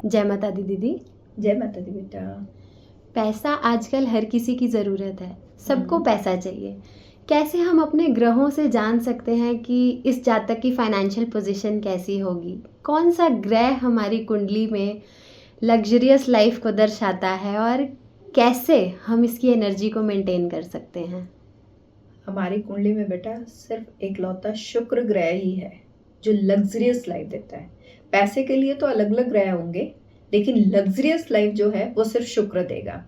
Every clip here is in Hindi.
जय माता दी दीदी। जय माता दी बेटा। पैसा आजकल हर किसी की ज़रूरत है, सबको हम्म। पैसा चाहिए। कैसे हम अपने ग्रहों से जान सकते हैं कि इस जातक की फाइनेंशियल पोजीशन कैसी होगी? कौन सा ग्रह हमारी कुंडली में लग्जरियस लाइफ को दर्शाता है और कैसे हम इसकी एनर्जी को मेंटेन कर सकते हैं? हमारी कुंडली में बेटा सिर्फ एकलौता शुक्र ग्रह ही है जो लग्जरियस लाइफ देता है। पैसे के लिए तो अलग अलग ग्रह होंगे, लेकिन लग्जरियस लाइफ जो है वो सिर्फ शुक्र देगा।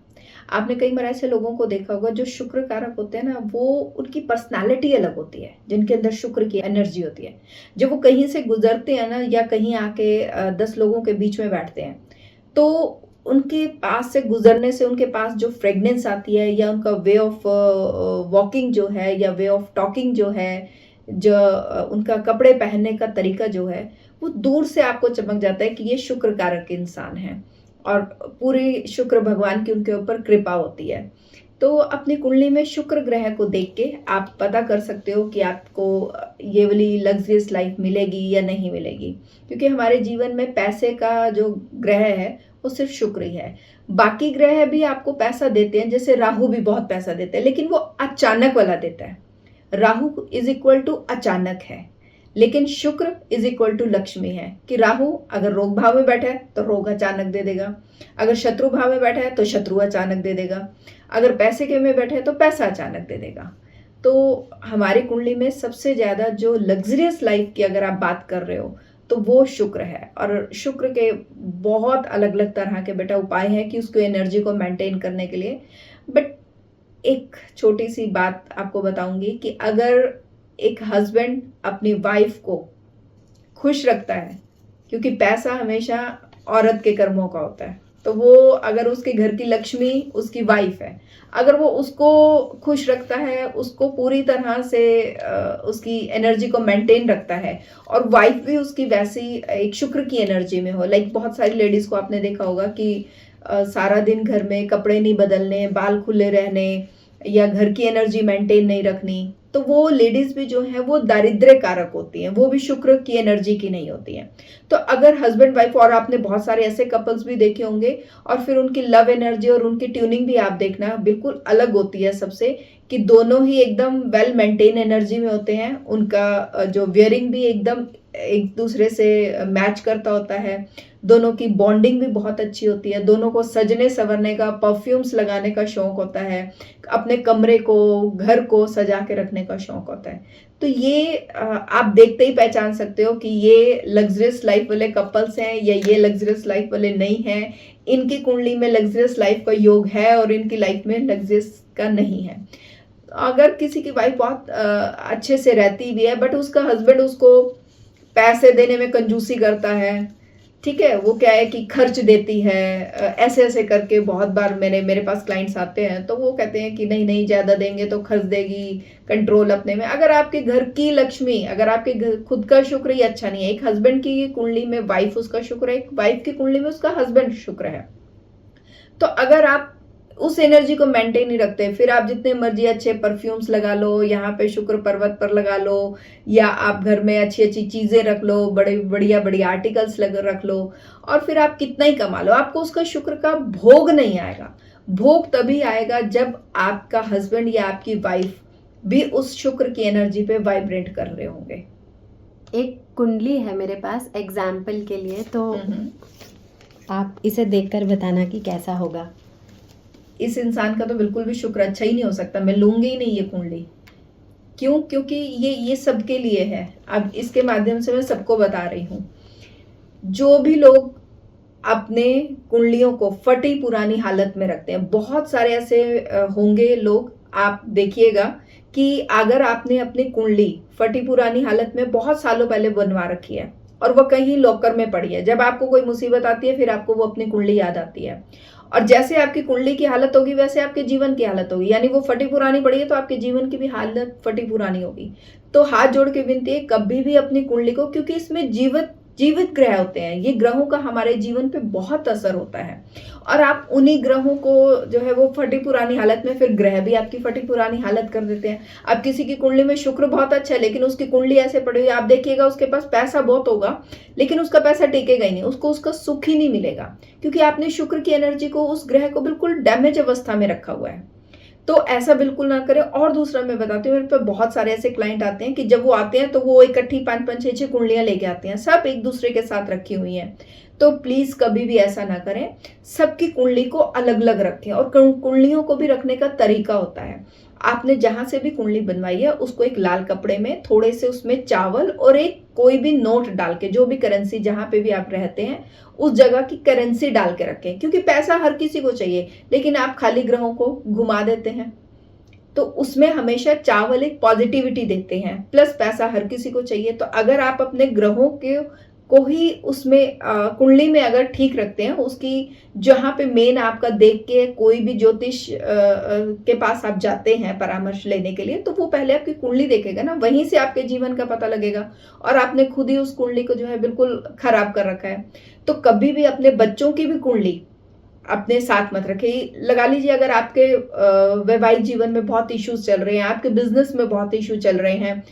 आपने कई बार ऐसे लोगों को देखा होगा जो शुक्र कारक होते हैं ना, वो उनकी पर्सनालिटी अलग होती है, जिनके अंदर शुक्र की एनर्जी होती है। जब वो कहीं से गुजरते हैं ना, या कहीं आके 10 लोगों के बीच में बैठते हैं, तो उनके पास से गुजरने से उनके पास जो फ्रेगनेंस आती है, या उनका वे ऑफ वॉकिंग जो है, या वे ऑफ टॉकिंग जो है, जो उनका कपड़े पहनने का तरीका जो है, वो दूर से आपको चमक जाता है कि ये शुक्र कारक इंसान है, और पूरी शुक्र भगवान की उनके ऊपर कृपा होती है। तो अपनी कुंडली में शुक्र ग्रह को देख के आप पता कर सकते हो कि आपको ये वाली लग्जरियस लाइफ मिलेगी या नहीं मिलेगी, क्योंकि हमारे जीवन में पैसे का जो ग्रह है वो सिर्फ शुक्र ही है। बाकी ग्रह भी आपको पैसा देते हैं, जैसे राहु भी बहुत पैसा देते हैं, लेकिन वो अचानक वाला देता है। राहु इज इक्वल टू अचानक है, लेकिन शुक्र इज इक्वल टू लक्ष्मी है। कि राहु अगर रोग भाव में बैठा है तो रोग अचानक दे देगा, अगर शत्रु भाव में बैठा है तो शत्रु अचानक दे देगा, अगर पैसे के में बैठे हैं तो पैसा अचानक दे देगा। तो हमारी कुंडली में सबसे ज्यादा जो लग्जरियस लाइफ की अगर आप बात कर रहे हो तो वो शुक्र है। और शुक्र के बहुत अलग अलग तरह के बेटा उपाय हैं कि उसको एनर्जी को मेंटेन करने के लिए। बट एक छोटी सी बात आपको बताऊंगी कि अगर एक हस्बैंड अपनी वाइफ को खुश रखता है, क्योंकि पैसा हमेशा औरत के कर्मों का होता है, तो वो अगर उसके घर की लक्ष्मी उसकी वाइफ है, अगर वो उसको खुश रखता है, उसको पूरी तरह से उसकी एनर्जी को मेंटेन रखता है, और वाइफ भी उसकी वैसी एक शुक्र की एनर्जी में हो। लाइक बहुत सारी लेडीज को आपने देखा होगा कि सारा दिन घर में कपड़े नहीं बदलने, बाल खुले रहने, या घर की एनर्जी मेंटेन नहीं रखनी, तो वो लेडीज भी जो है वो दारिद्र्य कारक होती हैं, वो भी शुक्र की एनर्जी की नहीं होती हैं। तो अगर हस्बैंड वाइफ, और आपने बहुत सारे ऐसे कपल्स भी देखे होंगे, और फिर उनकी लव एनर्जी और उनकी ट्यूनिंग भी आप देखना बिल्कुल अलग होती है सबसे, कि दोनों ही एकदम वेल मेंटेन एनर्जी में होते हैं। उनका जो वियरिंग भी एकदम एक दूसरे से मैच करता होता है, दोनों की बॉन्डिंग भी बहुत अच्छी होती है, दोनों को सजने संवरने का, परफ्यूम्स लगाने का शौक होता है, अपने कमरे को, घर को सजा के रखने का शौक होता है। तो ये आप देखते ही पहचान सकते हो कि ये लग्जरियस लाइफ वाले कपल्स हैं या ये लग्जरियस लाइफ वाले नहीं हैं। इनकी कुंडली में लग्जरियस लाइफ का योग है और इनकी लाइफ में लग्जरियस का नहीं है। अगर किसी की वाइफ बहुत अच्छे से रहती भी है, बट उसका हस्बैंड उसको पैसे देने में कंजूसी करता है, ठीक है, वो क्या है कि खर्च देती है, ऐसे ऐसे करके बहुत बार मेरे पास क्लाइंट्स आते हैं, तो वो कहते हैं कि नहीं नहीं, ज्यादा देंगे तो खर्च देगी, कंट्रोल अपने में। अगर आपके घर की लक्ष्मी, अगर आपके खुद का शुक्र ही अच्छा नहीं है, एक हस्बैंड की कुंडली में वाइफ उसका शुक्र है, एक वाइफ की कुंडली में उसका हस्बैंड शुक्र है, तो अगर आप उस एनर्जी को मेंटेन नहीं रखते, फिर आप जितने मर्जी अच्छे परफ्यूम्स लगा लो, यहाँ पे शुक्र पर्वत पर लगा लो, या आप घर में अच्छी अच्छी चीजें रख लो, बड़े बढ़िया बढ़िया आर्टिकल्स रख लो, और फिर आप कितना ही कमा लो, आपको उसका शुक्र का भोग नहीं आएगा। भोग तभी आएगा जब आपका हस्बैंड या आपकी वाइफ भी उस शुक्र की एनर्जी पे वाइब्रेट कर रहे होंगे। एक कुंडली है मेरे पास एग्जाम्पल के लिए, तो आप इसे देखकर बताना कि कैसा होगा। इस इंसान का तो बिल्कुल भी शुक्र अच्छा ही नहीं हो सकता, मैं लूंगी ही नहीं ये कुंडली। क्यों? क्योंकि ये सबके लिए है। अब इसके माध्यम से मैं सबको बता रही हूँ, जो भी लोग अपने कुंडलियों को फटी पुरानी हालत में रखते हैं, बहुत सारे ऐसे होंगे लोग, आप देखिएगा कि अगर आपने अपनी कुंडली फटी पुरानी हालत में बहुत सालों पहले बनवा रखी है और वो कहीं लॉकर में पड़ी है, जब आपको कोई मुसीबत आती है फिर आपको वो अपनी कुंडली याद आती है, और जैसे आपकी कुंडली की हालत होगी वैसे आपके जीवन की हालत होगी। यानी वो फटी पुरानी पड़ी है तो आपके जीवन की भी हालत फटी पुरानी होगी। तो हाथ जोड़ के विनती है, कभी भी अपनी कुंडली को, क्योंकि इसमें जीवित जीवित ग्रह होते हैं। ये ग्रहों का हमारे जीवन पे बहुत असर होता है और आप उन्हीं ग्रहों को जो है वो फटी पुरानी हालत में, फिर ग्रह भी आपकी फटी पुरानी हालत कर देते हैं। अब किसी की कुंडली में शुक्र बहुत अच्छा है लेकिन उसकी कुंडली ऐसे पड़ी हुई है, आप देखिएगा उसके पास पैसा बहुत होगा लेकिन उसका पैसा टिकेगा ही नहीं, उसको उसका सुख ही नहीं मिलेगा, क्योंकि आपने शुक्र की एनर्जी को, उस ग्रह को बिल्कुल डैमेज अवस्था में रखा हुआ है। तो ऐसा बिल्कुल ना करें। और दूसरा मैं बताती हूँ, मेरे पे बहुत सारे ऐसे क्लाइंट आते हैं कि जब वो आते हैं तो वो इकट्ठी 5-5 6-6 कुंडलियां लेके आते हैं, सब एक दूसरे के साथ रखी हुई हैं। तो प्लीज कभी भी ऐसा ना करें, सबकी कुंडली को अलग अलग रखें। और कुंडलियों को भी रखने का तरीका होता है। आपने जहां से भी कुंडली बनवाई है उसको एक लाल कपड़े में थोड़े से उसमें चावल और एक कोई भी नोट डाल के, जो भी करेंसी जहां पे भी आप रहते हैं उस जगह की करेंसी डाल के रखें, क्योंकि पैसा हर किसी को चाहिए लेकिन आप खाली ग्रहों को घुमा देते हैं। तो उसमें हमेशा चावल एक पॉजिटिविटी देते हैं, प्लस पैसा हर किसी को चाहिए। तो अगर आप अपने ग्रहों के को ही उसमें कुंडली में अगर ठीक रखते हैं, उसकी जहां पे मेन आपका देख के कोई भी ज्योतिष के पास आप जाते हैं परामर्श लेने के लिए, तो वो पहले आपकी कुंडली देखेगा ना, वहीं से आपके जीवन का पता लगेगा। और आपने खुद ही उस कुंडली को जो है बिल्कुल खराब कर रखा है। तो कभी भी अपने बच्चों की भी कुंडली अपने साथ मत रखिए। लगा लीजिए अगर आपके वैवाहिक जीवन में बहुत इश्यूज चल रहे हैं, आपके बिजनेस में बहुत इश्यू चल रहे हैं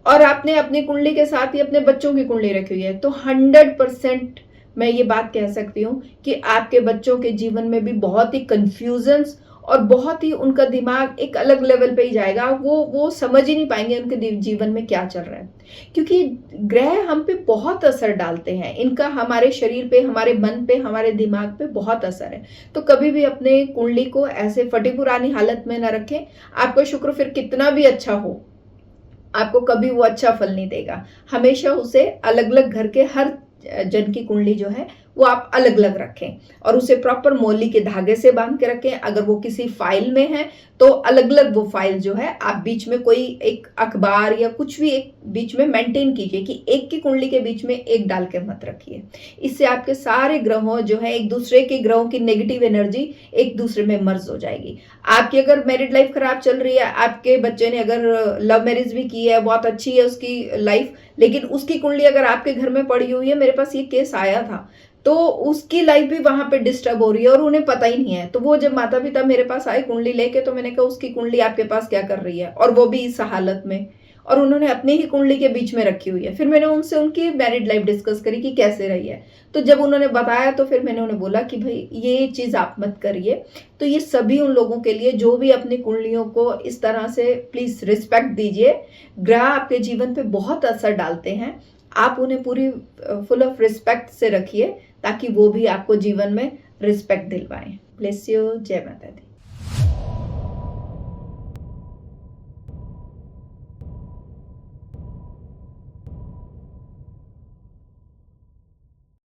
और आपने अपनी कुंडली के साथ ही अपने बच्चों की कुंडली रखी हुई है, तो 100% मैं ये बात कह सकती हूँ कि आपके बच्चों के जीवन में भी बहुत ही कंफ्यूजन्स और बहुत ही उनका दिमाग एक अलग लेवल पे ही जाएगा। वो समझ ही नहीं पाएंगे उनके जीवन में क्या चल रहा है, क्योंकि ग्रह हम पे बहुत असर डालते हैं। इनका हमारे शरीर पे, हमारे मन पे, हमारे दिमाग पे बहुत असर है। तो कभी भी अपने कुंडली को ऐसे फटी पुरानी हालत में ना रखें। आपका शुक्र फिर कितना भी अच्छा हो, आपको कभी वो अच्छा फल नहीं देगा। हमेशा उसे अलग अलग, घर के हर जन की कुंडली जो है वो आप अलग अलग रखें और उसे प्रॉपर मोली के धागे से बांध के रखें। अगर वो किसी फाइल में है तो अलग अलग वो फाइल जो है आप बीच में कोई एक अखबार या कुछ भी एक बीच में मेंटेन कीजिए कि एक की कुंडली के बीच में एक डाल के मत रखिए। इससे आपके सारे ग्रहों जो है, एक दूसरे के ग्रहों की नेगेटिव एनर्जी एक दूसरे में मर्ज हो जाएगी। आपकी अगर मैरिड लाइफ खराब चल रही है, आपके बच्चे ने अगर लव मैरिज भी की है, बहुत अच्छी है उसकी लाइफ, लेकिन उसकी कुंडली अगर आपके घर में पड़ी हुई है, मेरे पास ये केस आया था, तो उसकी लाइफ भी वहां पे डिस्टर्ब हो रही है और उन्हें पता ही नहीं है। तो वो जब माता पिता मेरे पास आए कुंडली लेके, तो मैंने कहा उसकी कुंडली आपके पास क्या कर रही है, और वो भी इस हालत में, और उन्होंने अपनी ही कुंडली के बीच में रखी हुई है। फिर मैंने उनसे उनकी मैरिड लाइफ डिस्कस करी कि कैसे रही है। तो जब उन्होंने बताया तो फिर मैंने उन्हें बोला कि भाई ये चीज आप मत करिए। तो ये सभी उन लोगों के लिए जो भी अपनी कुंडलियों को इस तरह से, प्लीज रिस्पेक्ट दीजिए। ग्रह आपके जीवन पे बहुत असर डालते हैं, आप उन्हें पूरी फुल ऑफ रिस्पेक्ट से रखिए ताकि वो भी आपको जीवन में रिस्पेक्ट दिलवाएं। Bless you. जय माता दी।